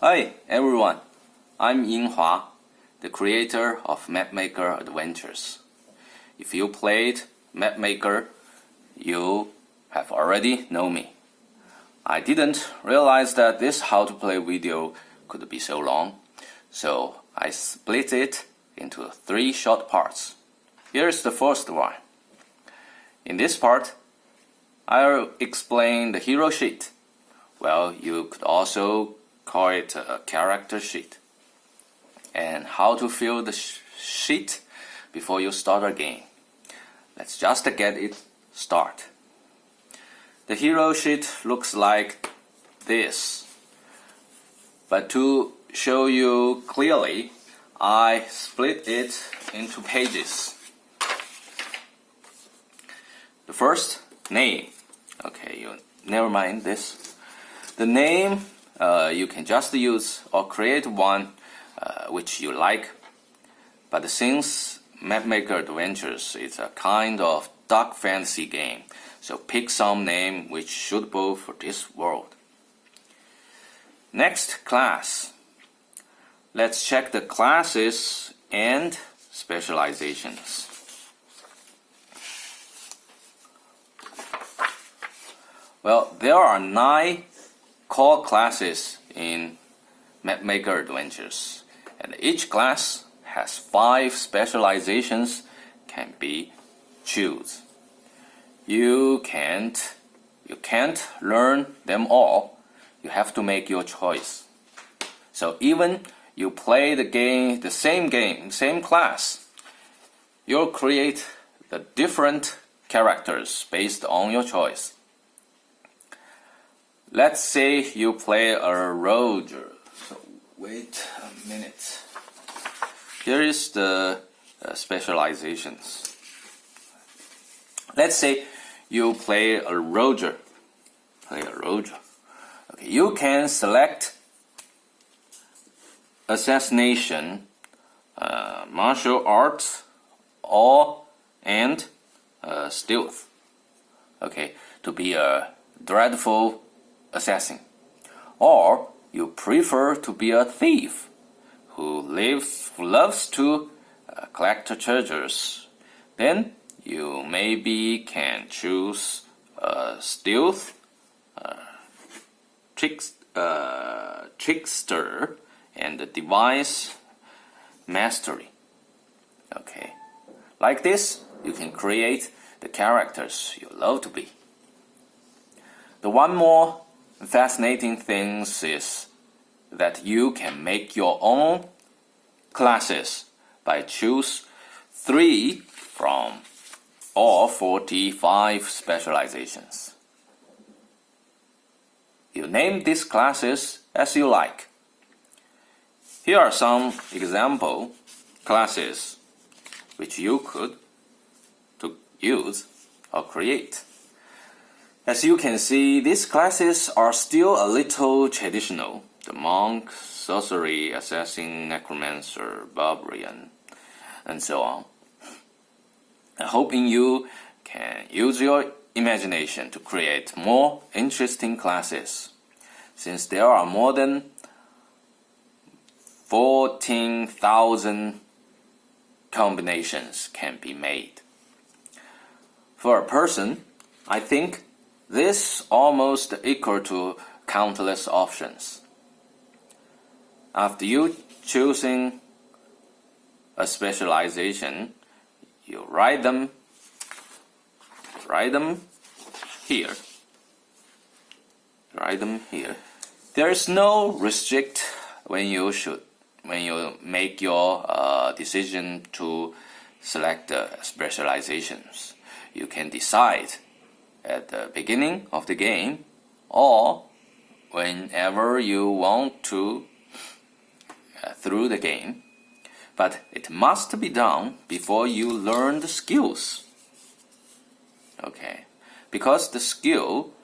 Hi everyone, I'm Yinghua, the creator of Mapmaker Adventures. If you played Mapmaker, you have already known me. I didn't realize that this how to play video could be so long, so I split it into 3 short parts. Here's the first one. In this part, I'll explain the hero sheet. Well, you could also call it a character sheet. And how to fill the sheet before you start a game. Let's just get it started. The hero sheet looks like this. But to show you clearly, I split it into pages. The first, name. Okay, you never mind this. The name you can just use or create one which you like. But since Mapmaker Adventures is a kind of dark fantasy game, so pick some name which suitable for this world. Next, class. Let's check the classes and specializations. Well, there are 9 core classes in Mapmaker Adventures, and each class has 5 specializations can be choose. You can't learn them all. You have to make your choice. So even you play the same class, you'll create the different characters based on your choice. Let's say you play a Roger. So wait a minute. Here is the specializations. Let's say you play a Roger. Okay, you can select assassination, martial arts, and stealth. Okay, to be a dreadful assassin. Or you prefer to be a thief who loves to collect treasures. Then you maybe can choose stealth, trickster, and device mastery. Okay, like this, you can create the characters you love to be. The one more fascinating thing is that you can make your own classes by choose 3 from all 45 specializations. You name these classes as you like. Here are some example classes which you could use or create. As you can see, these classes are still a little traditional. The monk, sorcery, assassin, necromancer, barbarian, and so on. I'm hoping you can use your imagination to create more interesting classes, since there are more than 14,000 combinations can be made. For a person, I think this almost equal to countless options. After you choosing a specialization, you write them here. There is no restrict when you make your decision to select the specializations. You can decide at the beginning of the game or whenever you want to through the game, but it must be done before you learn the skills. Okay, because the skill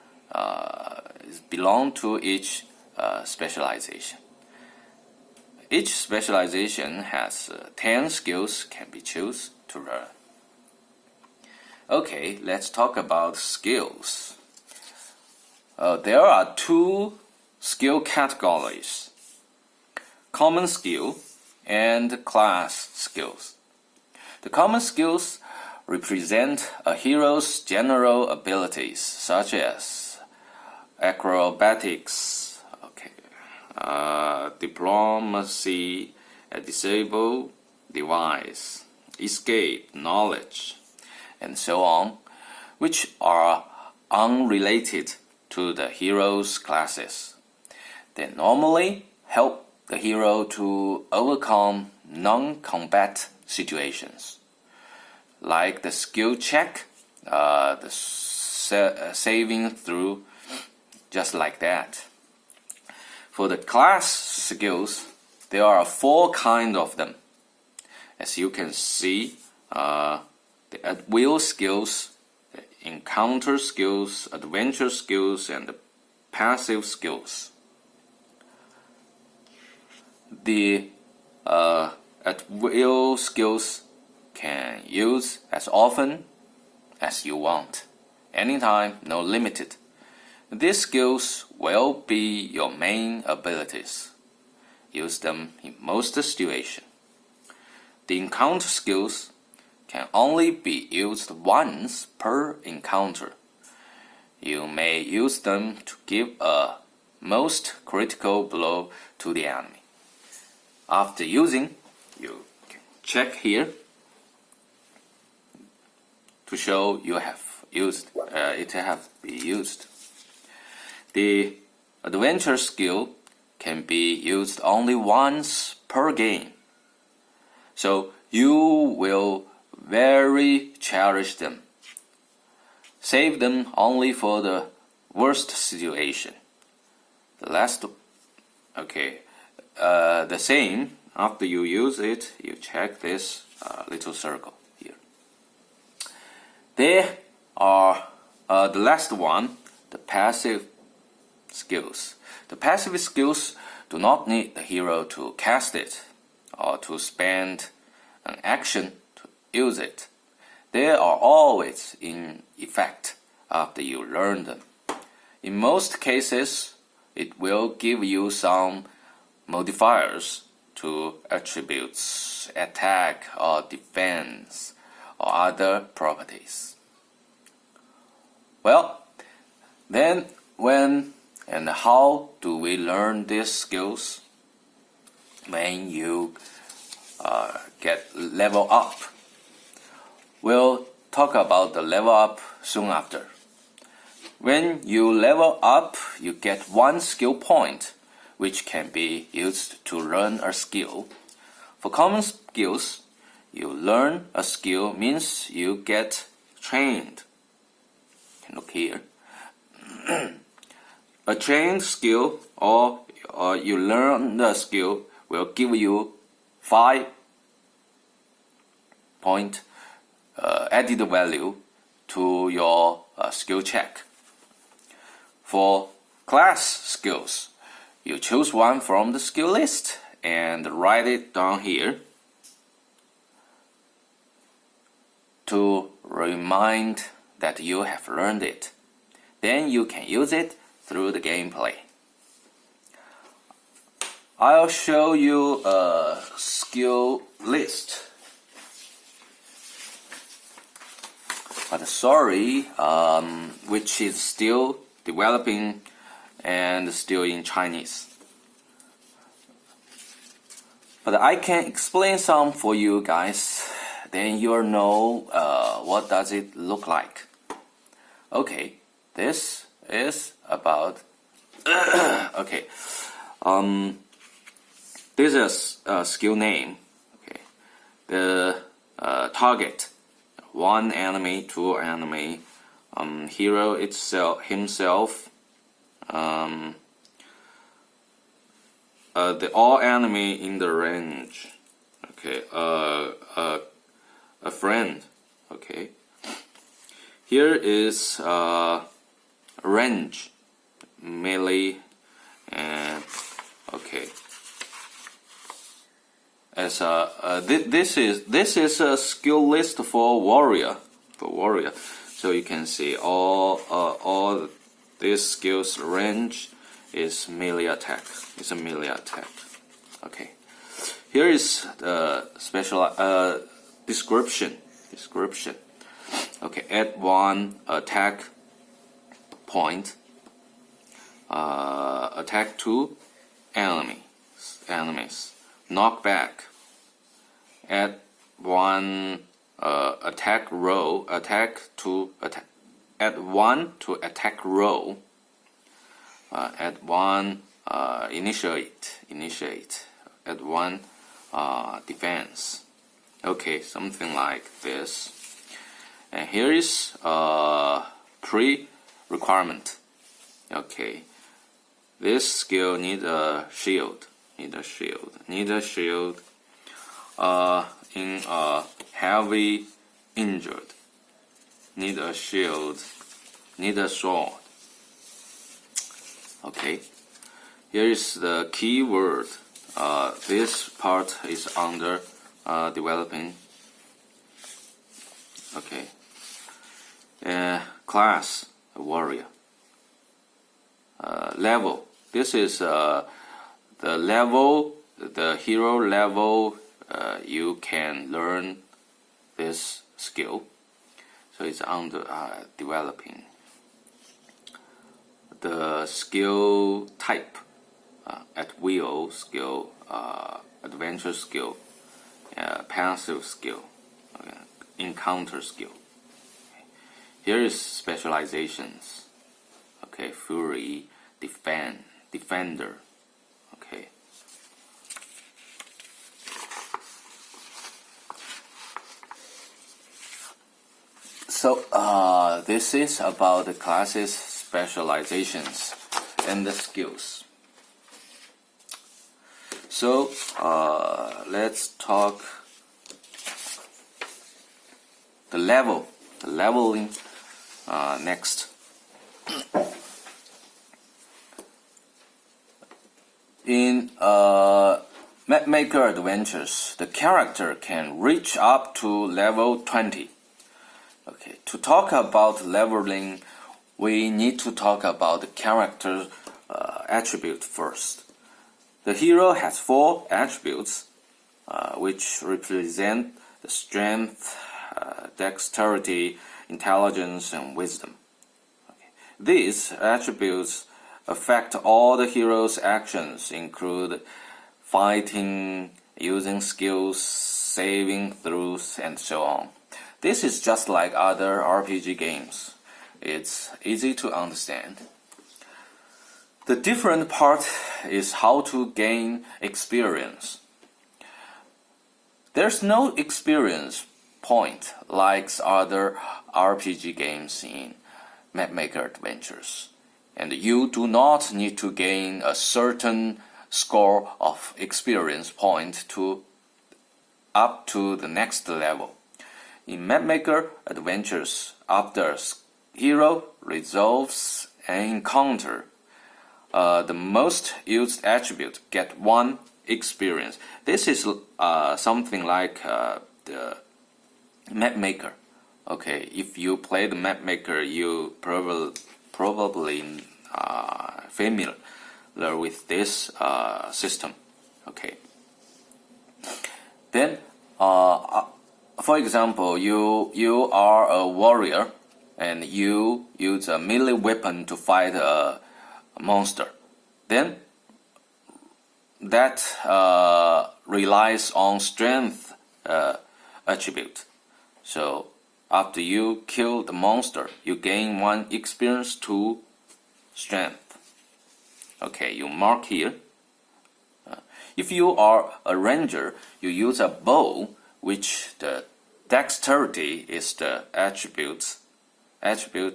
belong to each specialization. Each specialization has 10 skills can be chosen to learn. Okay, let's talk about skills. There are 2 skill categories. common skill and class skills. The common skills represent a hero's general abilities such as acrobatics, diplomacy, a disable device, escape, knowledge, and so on, which are unrelated to the hero's classes. They normally help the hero to overcome non-combat situations, like the skill check, the saving through, just like that. For the class skills, there are 4 kinds of them. As you can see, the at-will skills, the encounter skills, adventure skills, and the passive skills. The at-will skills can use as often as you want, anytime, no limited. These skills will be your main abilities. Use them in most situations. The encounter skills can only be used once per encounter. You may use them to give a most critical blow to the enemy. After using, you can check here to show you have used it have been used. The adventure skill can be used only once per game, so you will very cherish them. Save them only for the worst situation. The same, after you use it, you check this little circle here. There are the last one, the passive skills. The passive skills do not need the hero to cast it or to spend an action to use it. They are always in effect after you learn them. In most cases, it will give you some modifiers to attributes, attack or defense, or other properties. Well, then when and how do we learn these skills? When you get level up. We'll talk about the level up soon after. When you level up, you get 1 skill point, which can be used to learn a skill. For common skills, you learn a skill means you get trained. You can look here. A trained skill or you learn the skill will give you 5 point added value to your skill check. For class skills, you choose one from the skill list and write it down here to remind that you have learned it. Then you can use it through the gameplay. I'll show you a skill list. But sorry, which is still developing and still in Chinese. But I can explain some for you guys. Then you'll know what does it look like. Okay, this is about this is a skill name. Okay, the target, 1 enemy, 2 enemy, hero himself, the all enemy in the range. Okay, a friend. Okay, here is range, melee, and okay. As this is a skill list for warrior. So you can see all these skills range is melee attack. It's a melee attack. Okay. Here is the special description. Okay, add 1 attack point. Attack 2 enemies. Knock back. Add 1 attack roll. Add 1 to attack roll. Add 1 initiate. Add 1 defense. Okay, something like this. And here is pre-requirement. Okay, this skill need a shield. In a heavy injured. Need a shield. Need a sword. Okay, here is the key word. This part is under developing. Okay. Class, a warrior. Level. This is the level, the hero level. You can learn this skill. So it's under developing. The skill type, at will skill, adventure skill, passive skill, encounter skill. Okay. Here is specializations. Okay, fury, defender. Okay. So this is about the classes, specializations, and the skills. So let's talk the leveling next. In Mapmaker Adventures, the character can reach up to level 20. Okay, to talk about leveling, we need to talk about the character attribute first. The hero has 4 attributes, which represent the strength, dexterity, intelligence, and wisdom. Okay. These attributes affect all the hero's actions, include fighting, using skills, saving throws, and so on. This is just like other RPG games. It's easy to understand. The different part is how to gain experience. There's no experience point like other RPG games in Mapmaker Adventures. And you do not need to gain a certain score of experience point to up to the next level. In Mapmaker Adventures, after hero resolves an encounter, the most used attribute get 1 experience. This is something like the Mapmaker. Okay, if you play the Mapmaker, you probably familiar with this system. Okay. Then, for example, you are a warrior and you use a melee weapon to fight a monster. Then that relies on strength attribute. So after you kill the monster, you gain 1 experience to strength. Okay, you mark here. If you are a ranger, you use a bow, which the dexterity is the attribute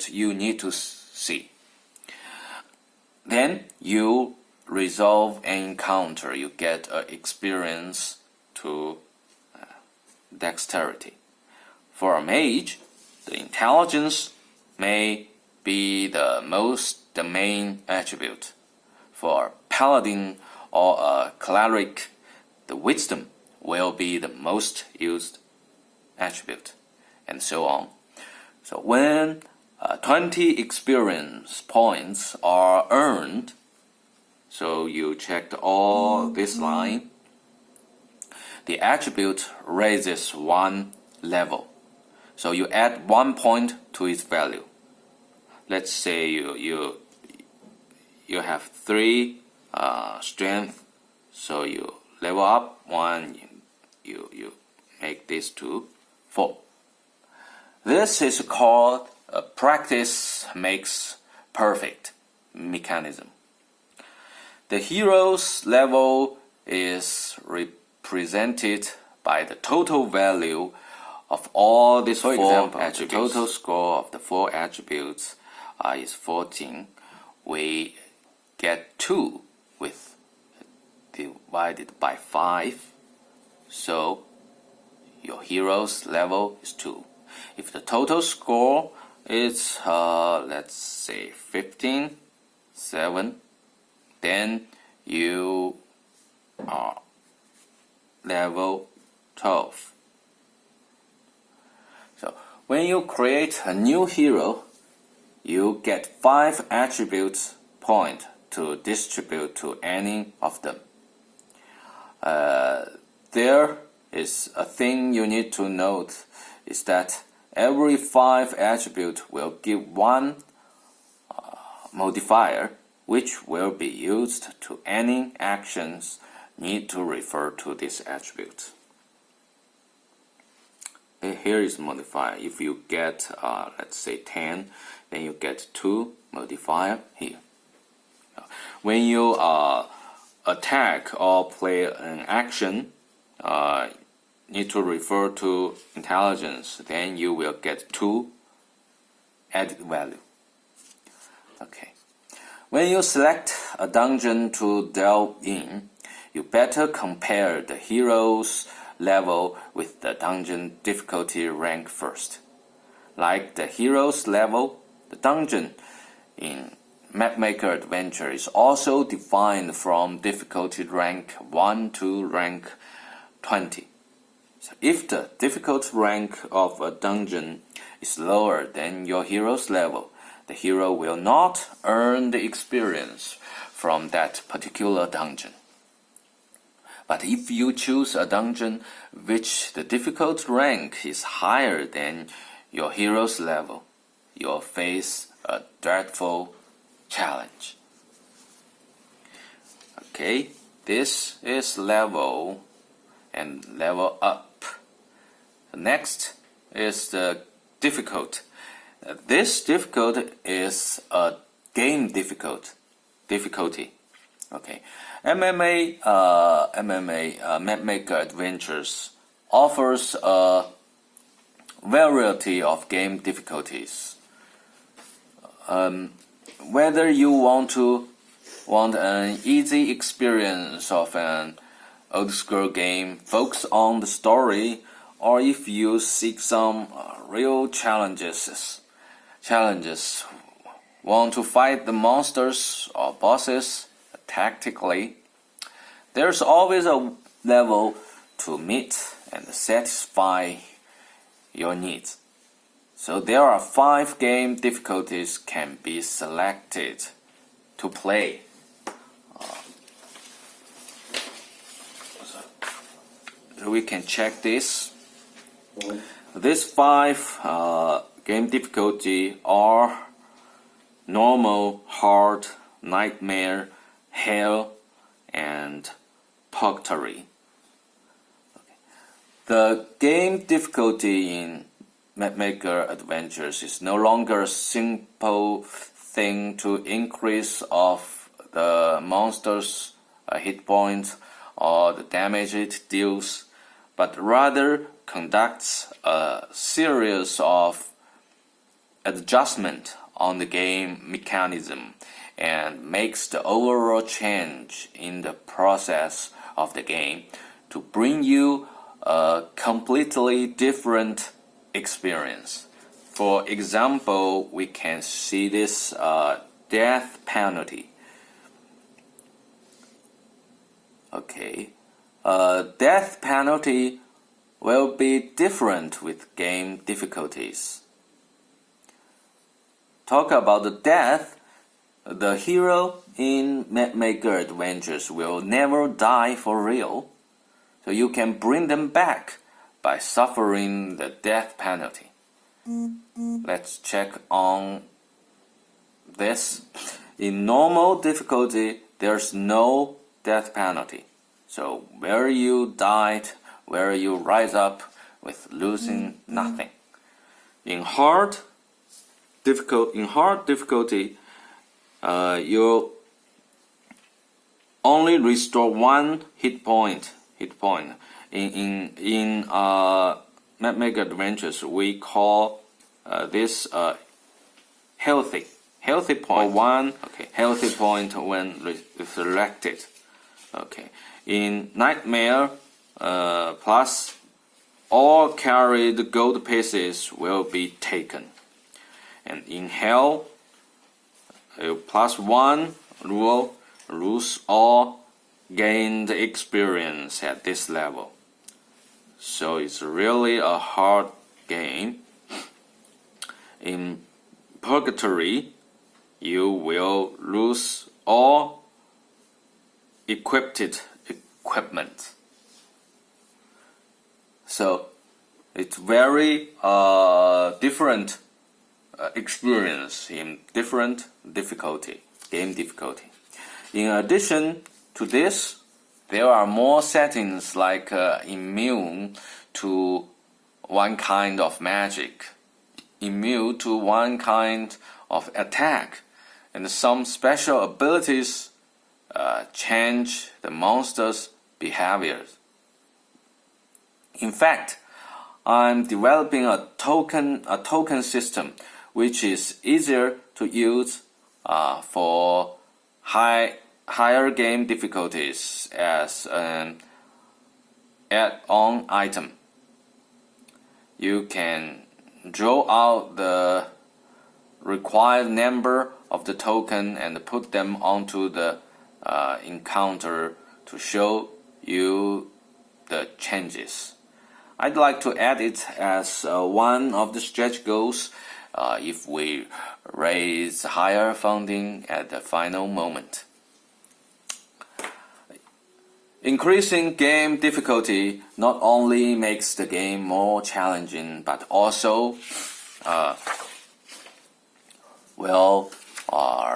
you need to see. Then you resolve an encounter. You get experience to dexterity. For a mage, the intelligence may be the main attribute. For a paladin or a cleric, the wisdom will be the most used attribute, and so on. So when 20 experience points are earned, so you checked all this line, the attribute raises one level. So you add 1 point to its value. Let's say you have 3 strength, so you level up 1, you make this to 4. This is called a practice makes perfect mechanism. The hero's level is represented by the total value of all these 4 attributes. The total score of the 4 attributes is 14. We get 2 with divided by 5. So your hero's level is 2. If the total score is let's say 15, 7, then you are level 12. So when you create a new hero, you get 5 attributes point to distribute to any of them. There is a thing you need to note is that every 5 attribute will give 1 modifier which will be used to any actions need to refer to this attribute. Here is modifier. If you get let's say 10, then you get 2 modifier here. When you attack or play an action need to refer to intelligence, then you will get 2 added value. Okay. When you select a dungeon to delve in, you better compare the hero's level with the dungeon difficulty rank first. Like the hero's level, the dungeon in Mapmaker Adventure is also defined from difficulty rank 1 to rank 20. So if the difficulty rank of a dungeon is lower than your hero's level, the hero will not earn the experience from that particular dungeon. But if you choose a dungeon which the difficulty rank is higher than your hero's level, you'll face a dreadful challenge. Okay, this is level and level up. Next is the difficult. This difficult is a game difficulty. Okay, MMA Mapmaker Adventures offers a variety of game difficulties. Whether you want an easy experience of an old school game, focus on the story, or if you seek some real challenges, want to fight the monsters or bosses tactically, there's always a level to meet and satisfy your needs. So there are 5 game difficulties can be selected to play. So we can check this. These 5 game difficulty are normal, hard, nightmare, hell, and purgatory. Okay. The game difficulty in Mapmaker Adventures is no longer a simple thing to increase of the monster's hit points or the damage it deals, but rather conducts a series of adjustment on the game mechanism and makes the overall change in the process of the game to bring you a completely different experience. For example, we can see this death penalty. Okay, death penalty will be different with game difficulties. Talk about the death. The hero in Mapmaker Adventures will never die for real. So you can bring them back by suffering the death penalty. Let's check on this. In normal difficulty, there's no death penalty. So where you died, where you rise up with losing nothing. In hard difficulty, you only restore one hit point. In Mapmaker Adventures, we call this healthy point. Or one healthy point when resurrected. Okay. In Nightmare Plus, all carried gold pieces will be taken. And in Hell, +1 rule, lose all gained experience at this level. So it's really a hard game. In Purgatory, you will lose all equipment. So it's very different experience in different game difficulty. In addition to this, there are more settings like immune to one kind of magic, immune to one kind of attack, and some special abilities change the monster's behaviors. In fact, I'm developing a token system which is easier to use for higher game difficulties as an add-on item. You can draw out the required number of the token and put them onto the encounter to show you the changes. I'd like to add it as one of the stretch goals if we raise higher funding at the final moment. Increasing game difficulty not only makes the game more challenging, but also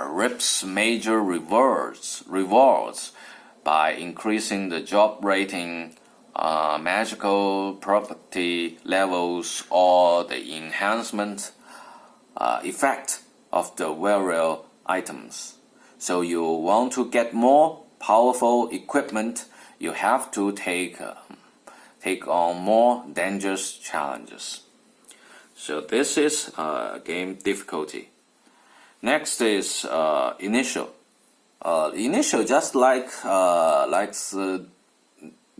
reaps major rewards by increasing the job rating, magical property levels, or the enhancement effect of the various items. So you want to get more powerful equipment, you have to take on more dangerous challenges. So this is game difficulty. Next is initial. Initial, just like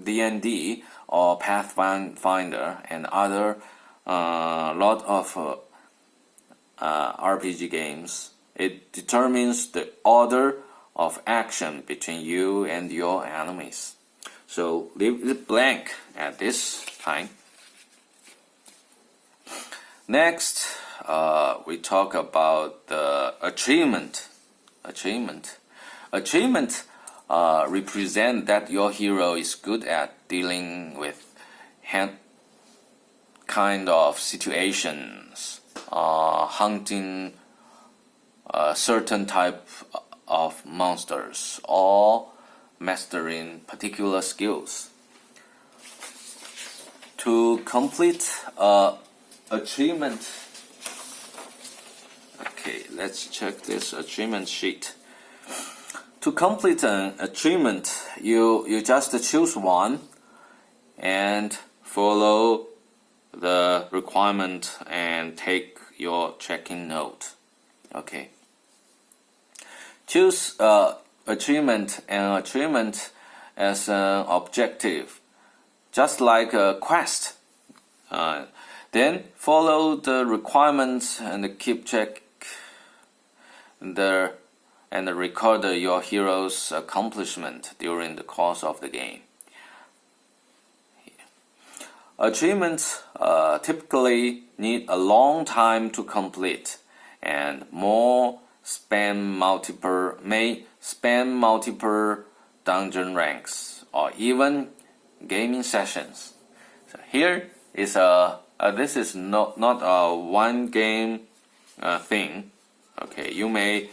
D&D or Pathfinder and other lot of RPG games, it determines the order of action between you and your enemies. So leave it blank at this time. Next, we talk about the achievement. Achievement represent that your hero is good at dealing with kind of situations, hunting a certain type of monsters, or mastering particular skills. To complete achievement, okay, let's check this achievement sheet. To complete an achievement, you just choose one and follow the requirement and take your check-in note. Okay. Choose achievement as an objective, just like a quest. Then follow the requirements and keep check and record your hero's accomplishment during the course of the game. Achievements typically need a long time to complete, and may span multiple dungeon ranks, or even gaming sessions. So here is a this is not a one game thing. Okay, you may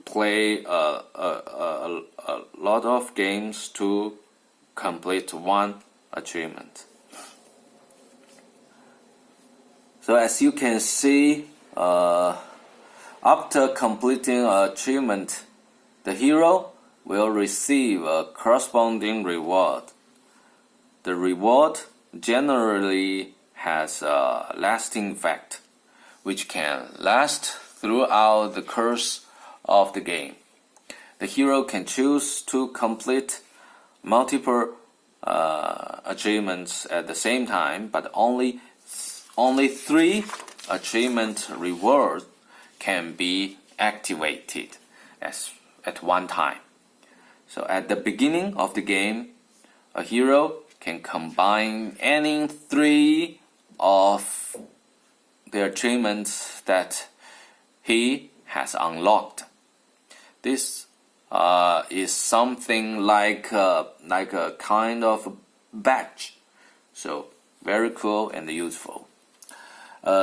play a lot of games to complete one achievement. So as you can see, after completing an achievement, the hero will receive a corresponding reward. The reward generally has a lasting effect, which can last throughout the course of the game. The hero can choose to complete multiple achievements at the same time, but only 3 achievement rewards can be activated at one time. So at the beginning of the game, a hero can combine any 3 of the achievements that he has unlocked. This is something like a kind of badge. So very cool and useful.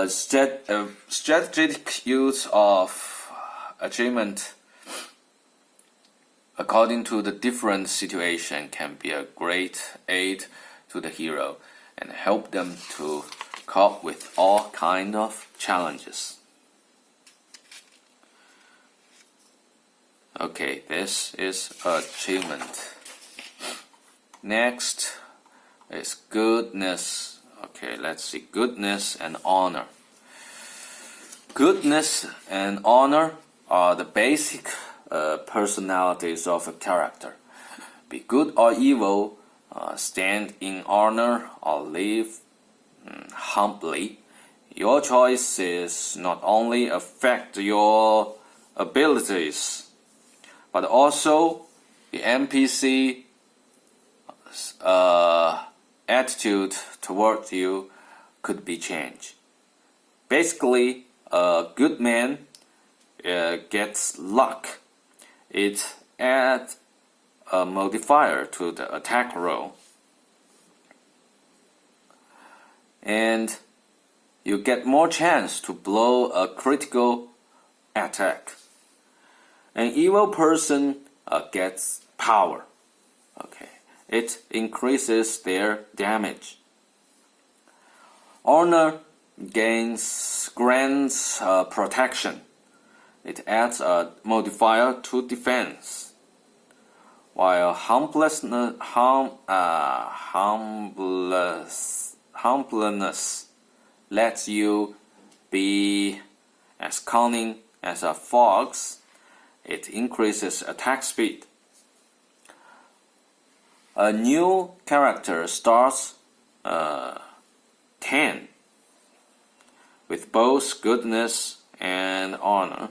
Strategic use of achievement according to the different situation can be a great aid to the hero and help them to cope with all kind of challenges. Okay, this is achievement. Next is goodness. Okay, let's see, goodness and honor. Goodness and honor are the basic personalities of a character. Be good or evil, stand in honor or live humbly. Your choices not only affect your abilities, but also the NPC attitude towards you could be changed. Basically, a good man gets luck. It adds a modifier to the attack roll, and you get more chance to blow a critical attack. An evil person gets power. Okay, it increases their damage. Honor grants protection. It adds a modifier to defense, while humbleness lets you be as cunning as a fox. It increases attack speed. A new character starts 10 with both goodness and honor.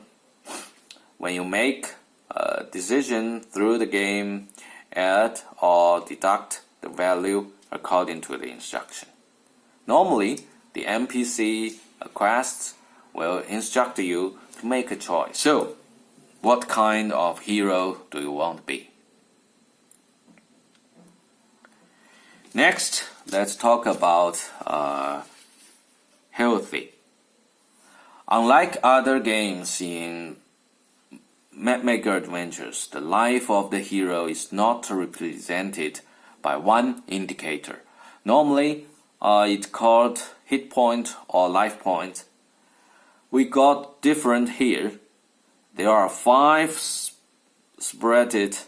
When you make a decision through the game, add or deduct the value according to the instruction. Normally, the NPC quests will instruct you to make a choice. So, what kind of hero do you want to be? Next, let's talk about healthy. Unlike other games in Mapmaker Adventures, the life of the hero is not represented by one indicator. Normally, it's called hit point or life point. We got different here. There are 5 spreaded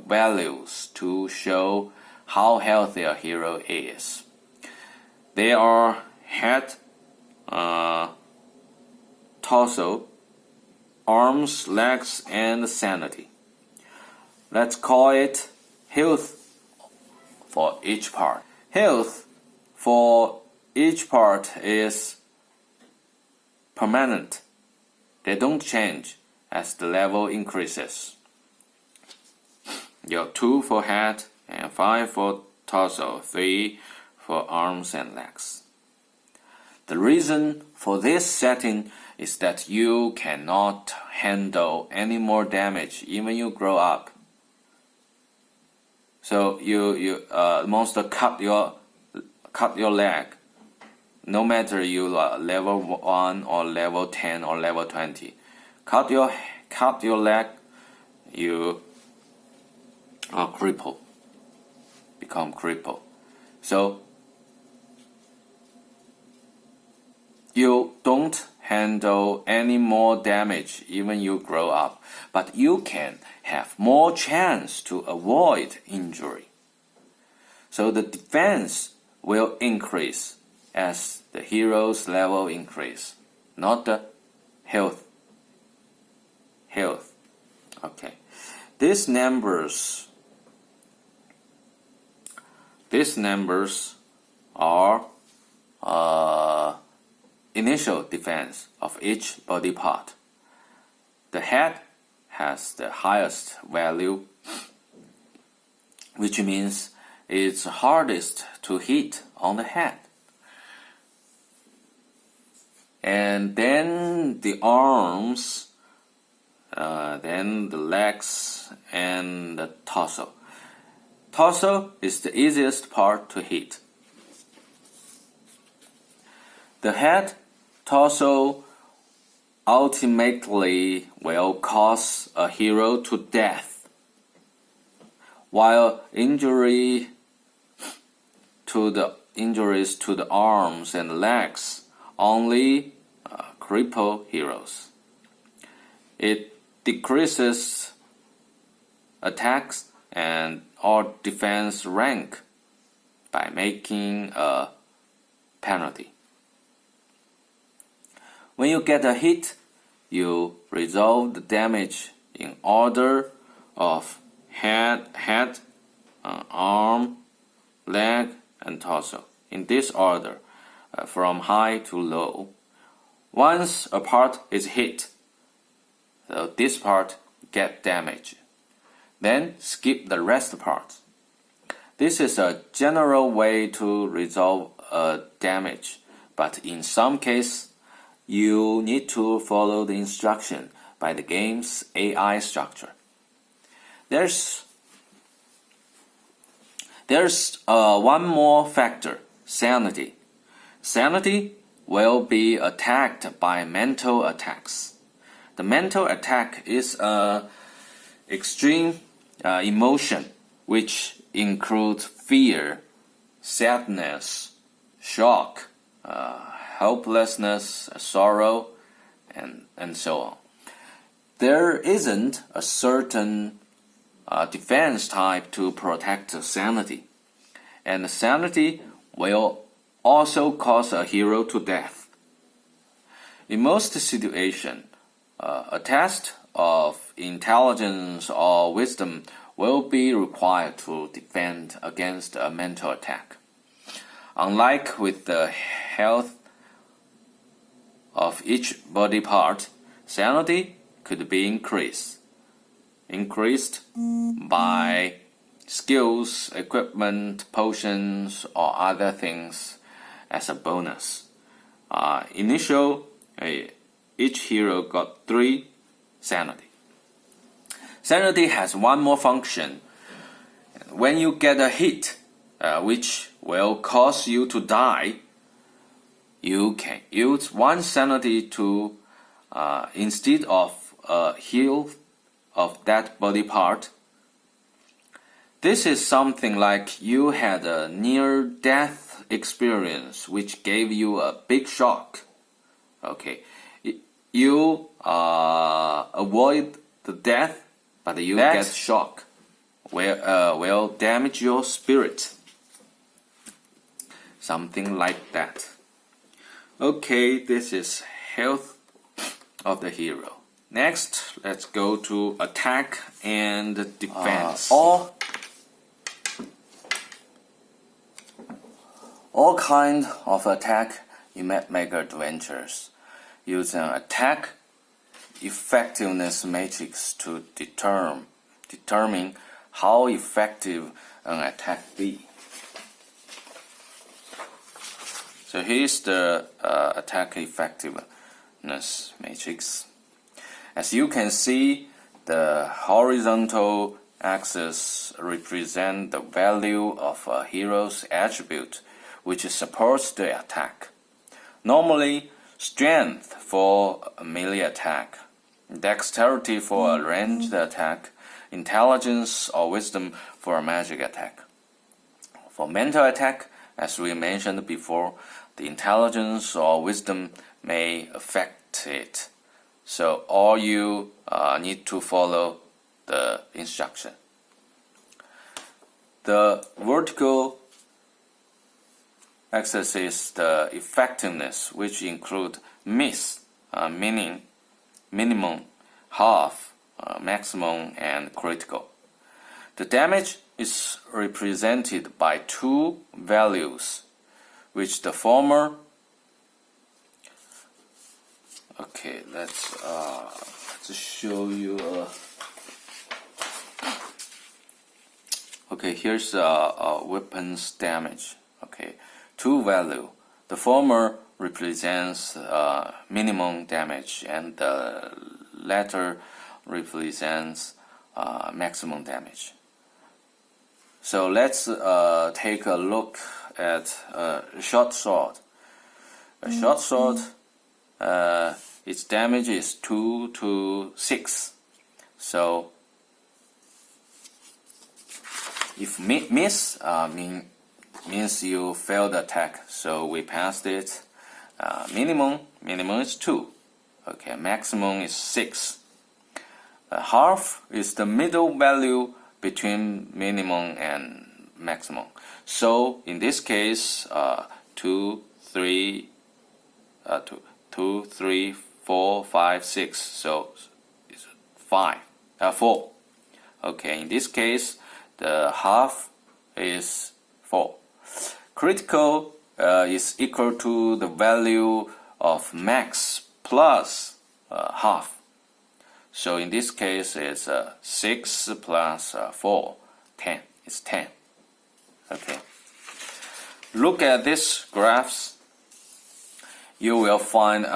values to show how healthy a hero is. They are head, torso, arms, legs, and sanity. Let's call it health for each part. Health for each part is permanent. They don't change as the level increases. You have 2 for head and 5 for torso, 3 for arms and legs. The reason for this setting is that you cannot handle any more damage even you grow up. So monster cut your leg. No matter you are level 1 or level 10 or level 20, cut your leg, you are crippled, become crippled. So you don't handle any more damage even you grow up, but you can have more chance to avoid injury. So the defense will increase as the hero's level increase, not the health. Okay. These numbers are initial defense of each body part. The head has the highest value, which means it's hardest to hit on the head. And then the arms, then the legs, and the torso. Torso is the easiest part to hit. The head, torso ultimately will cause a hero to death, while injuries to the arms and legs only cripple heroes. It decreases attacks and or defense rank by making a penalty. When you get a hit, you resolve the damage in order of head, arm, leg, and torso, in this order, from high to low. Once a part is hit, so this part get damaged. Then skip the rest parts. This is a general way to resolve damage, but in some cases, you need to follow the instruction by the game's AI structure. There's one more factor, sanity. Sanity will be attacked by mental attacks. The mental attack is an extreme emotion which includes fear, sadness, shock, helplessness, sorrow, and so on. There isn't a certain defense type to protect sanity, and sanity will also cause a hero to death. In most situations, a test of intelligence or wisdom will be required to defend against a mental attack. Unlike with the health of each body part, sanity could be increased by skills, equipment, potions, or other things as a bonus. Each hero got 3 sanity. Sanity has one more function. When you get a hit, which will cause you to die, you can use 1 sanity to, instead of heal of that body part. This is something like you had a near-death experience which gave you a big shock. Okay, you avoid the death, but you get shock, will damage your spirit. Something like that. Okay, this is health of the hero. Next, let's go to attack and defense. All kind of attack in Mapmaker Adventures use an attack effectiveness matrix to determine how effective an attack be. So here's the attack effectiveness matrix. As you can see, the horizontal axis represents the value of a hero's attribute, which supports the attack. Normally, strength for a melee attack, dexterity for a ranged attack, intelligence or wisdom for a magic attack. For mental attack, as we mentioned before, the intelligence or wisdom may affect it. So all you need to follow the instruction. The vertical axis is the effectiveness, which include miss, meaning minimum, half, maximum, and critical. The damage is represented by two values, which the former. Okay, let's show you. Okay, here's a weapon's damage. Okay, two value. The former represents minimum damage, and the latter represents maximum damage. So let's take a look at a short sword. A short sword, its damage is 2 to 6. So if miss means you failed the attack, so we passed it. Minimum is 2. Okay, maximum is 6. Half is the middle value between minimum and maximum. So in this case, 2, 3, 4, 5, 6. So it's 4. Okay, in this case, the half is 4. Critical is equal to the value of max plus half. So in this case, it's 6 plus 4, 10. It's 10. Okay. Look at these graphs. You will find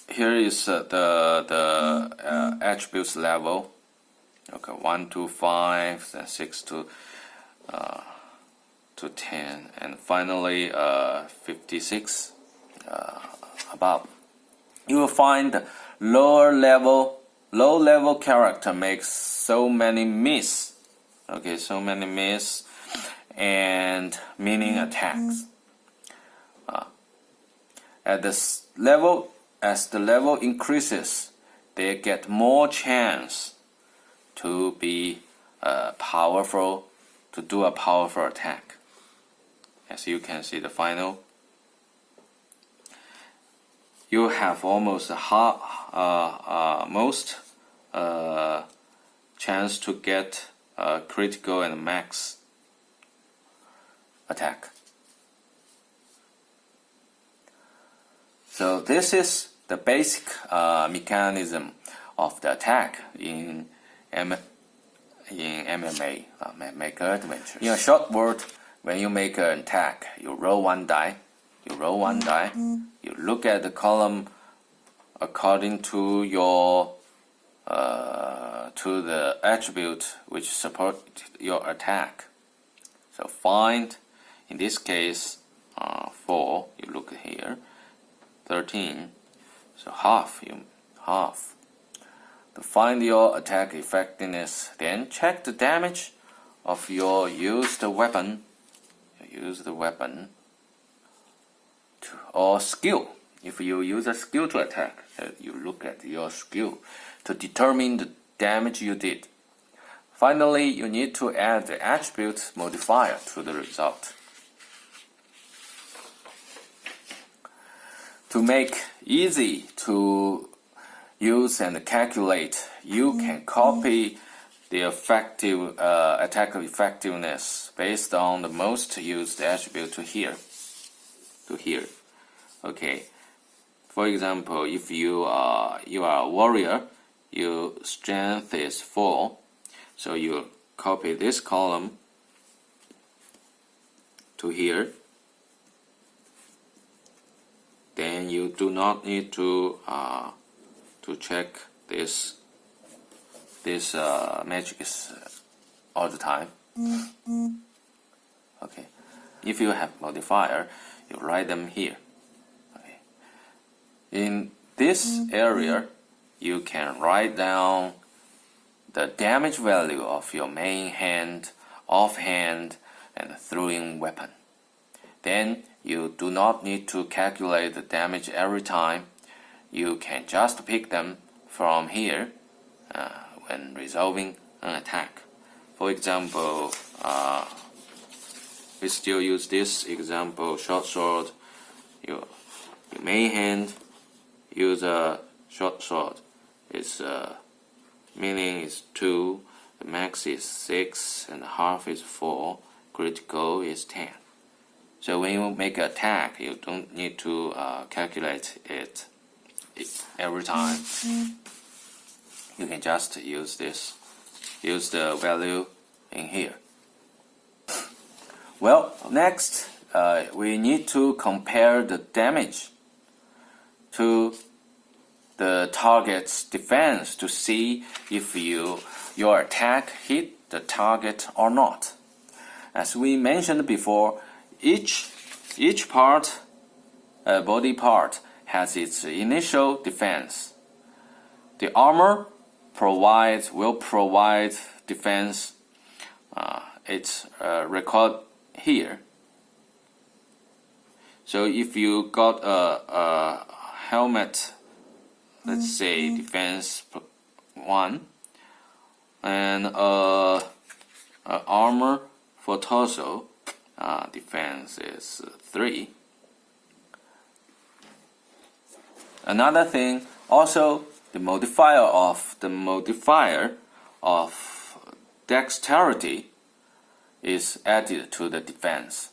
here is the attributes level. Okay, 1 to 5, then 6 to 10, and finally 56 above. You will find low level character makes so many miss. Okay, so many miss and meaning attacks. As the level increases, they get more chance to be powerful, to do a powerful attack. As you can see, the final, you have almost most chance to get critical and max attack. So this is the basic mechanism of the attack in MMA, Maker Adventures. In a short word, when you make an attack, you roll one die. You look at the column according to your to the attribute which support your attack. So find, in this case, 4. You look here, 13. So half. To find your attack effectiveness, then check the damage of your used weapon. Or skill. If you use a skill to attack, you look at your skill to determine the damage you did. Finally, you need to add the attribute modifier to the result. To make easy to use and calculate, you can copy the effective attack effectiveness based on the most used attribute to here. Okay. For example, if you are a warrior, your strength is 4, so you copy this column to here. and you do not need to check this matrix all the time. Okay, if you have modifier, you write them here. Okay. In this area, you can write down the damage value of your main hand, offhand, and throwing weapon. Then you do not need to calculate the damage every time. You can just pick them from here when resolving an attack. For example, we still use this example, short sword. Your main hand use a short sword. Its meaning is 2, the max is 6, and the half is 4, critical is 10. So when you make an attack, you don't need to calculate it every time. You can just use the value in here. Well, next we need to compare the damage to the target's defense to see if your attack hit the target or not. As we mentioned before, each body part has its initial defense. The armor will provide defense. It's recorded here. So if you got a helmet, let's say defense 1, and armor for torso, defense is 3. Another thing, also the modifier of dexterity is added to the defense.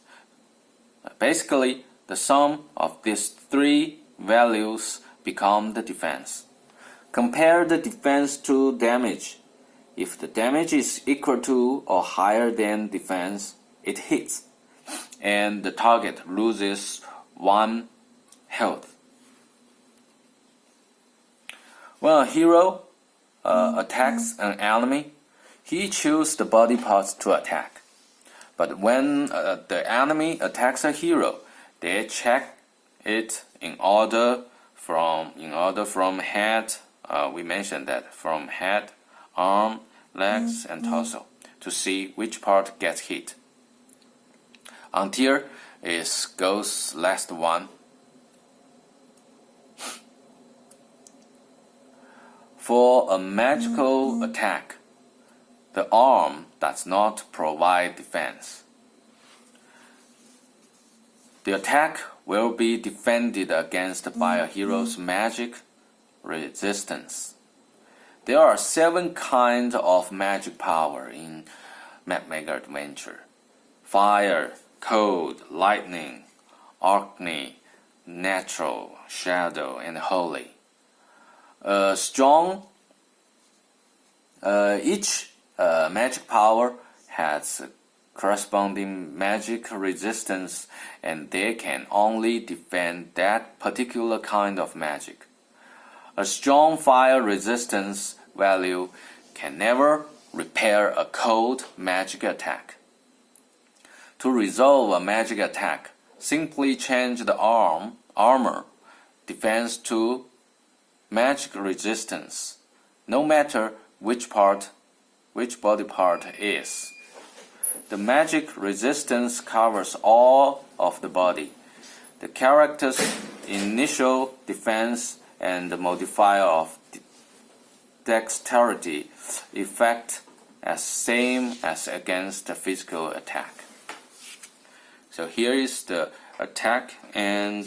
Basically, the sum of these 3 values become the defense. Compare the defense to damage. If the damage is equal to or higher than defense, it hits, and the target loses 1 health. When a hero attacks an enemy, he chooses the body parts to attack. But when the enemy attacks a hero, they check it in order from head. We mentioned that from head, arm, legs, and torso to see which part gets hit until it goes last one. For a magical attack, the arm does not provide defense. The attack will be defended against by a hero's magic resistance. There are 7 kinds of magic power in Mapmaker Adventure: fire, cold, lightning, arcane, natural, shadow, and holy. Each magic power has corresponding magic resistance, and they can only defend that particular kind of magic. A strong fire resistance value can never repair a cold magic attack. To resolve a magic attack, simply change the armor defense to magic resistance, no matter which body part is. The magic resistance covers all of the body. The character's initial defense and the modifier of dexterity effect as same as against a physical attack. So here is the attack and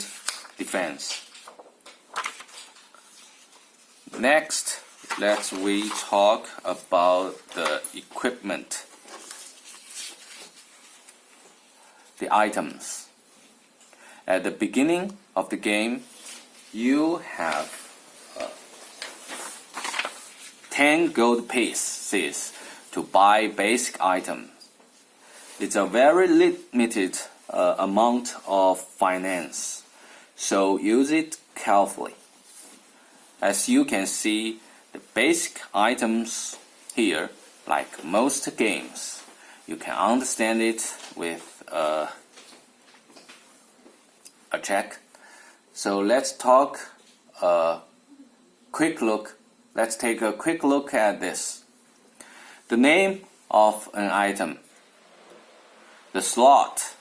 defense. Next, let's we talk about the equipment, the items. At the beginning of the game, you have 10 gold pieces to buy basic items. It's a very limited amount of finance. so use it carefully. As you can see, the basic items here, like most games, you can understand it with a check. So let's take a quick look at this. The name of an item, the slot,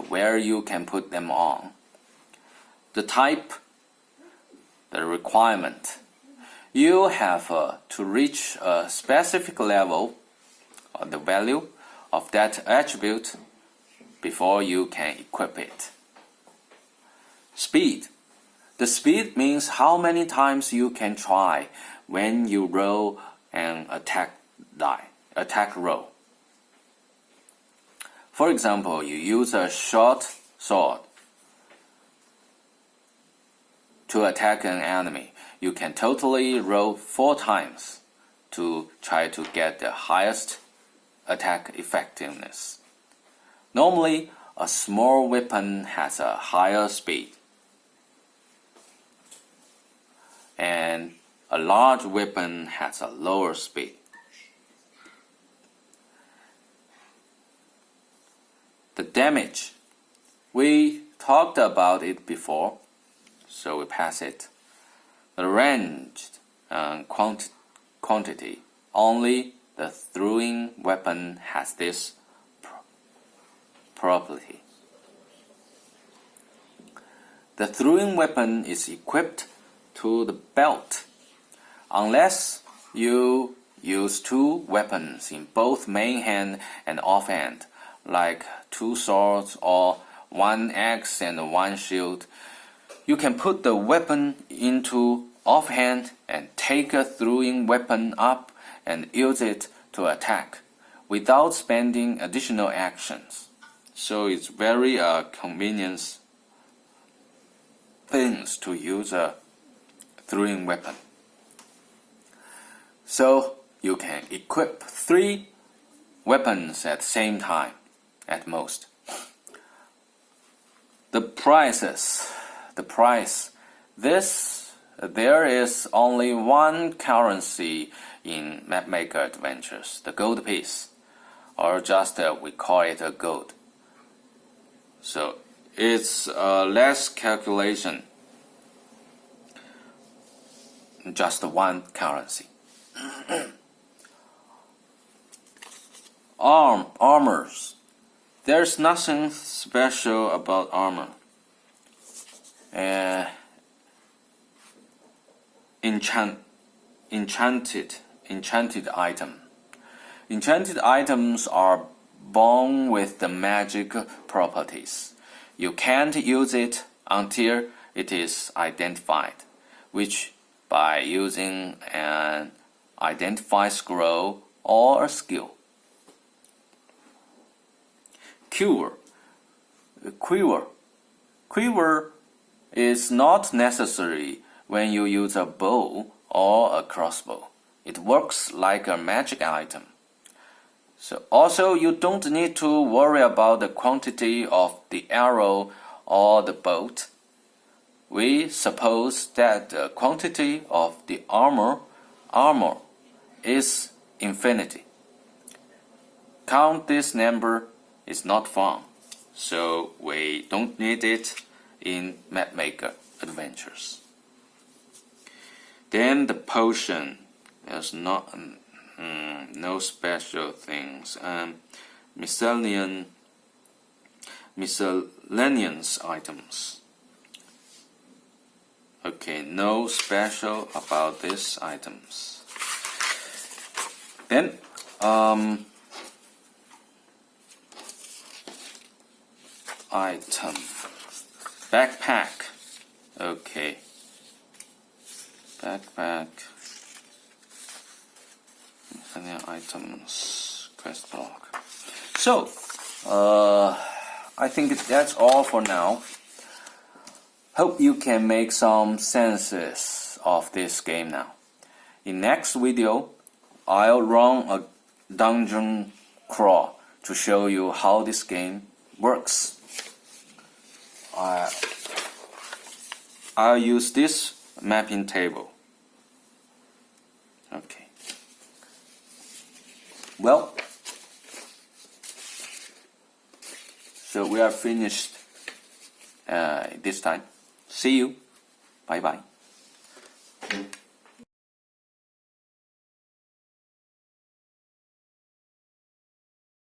where you can put them on, the type, the requirement. You have to reach a specific level or the value of that attribute before you can equip it. Speed. The speed means how many times you can try when you roll an attack roll. For example, you use a short sword to attack an enemy. You can totally roll 4 times to try to get the highest attack effectiveness. Normally, a small weapon has a higher speed, and a large weapon has a lower speed. The damage. We talked about it before, so we pass it. The range and quantity. Only the throwing weapon has this property. The throwing weapon is equipped to the belt. Unless you use 2 weapons in both main hand and offhand, like 2 swords or 1 axe and 1 shield, you can put the weapon into offhand and take a throwing weapon up and use it to attack without spending additional actions. So it's very convenient things to use a throwing weapon. So you can equip 3 weapons at the same time at most. The price. There is only one currency in Mapmaker Adventures, the gold piece, or just we call it a gold. So it's less calculation, just one currency. Armors. There's nothing special about armor. Enchanted item. Enchanted items are born with the magic properties. You can't use it until it is identified, which by using an identify scroll or a skill. Quiver is not necessary when you use a bow or a crossbow. It works like a magic item. So also you don't need to worry about the quantity of the arrow or the bolt. We suppose that the quantity of the armor is infinity. Count this number is not fun, so we don't need it in Mapmaker Adventures. Then the potion. There's not no special things. Miscellaneous items. Okay, no special about these items. Then item. Backpack. Okay. Backpack. Items. Quest block. So, I think that's all for now. Hope you can make some senses of this game now. In next video, I'll run a dungeon crawl to show you how this game works. I'll use this mapping table. Okay. Well, so we are finished this time. See you. Bye bye.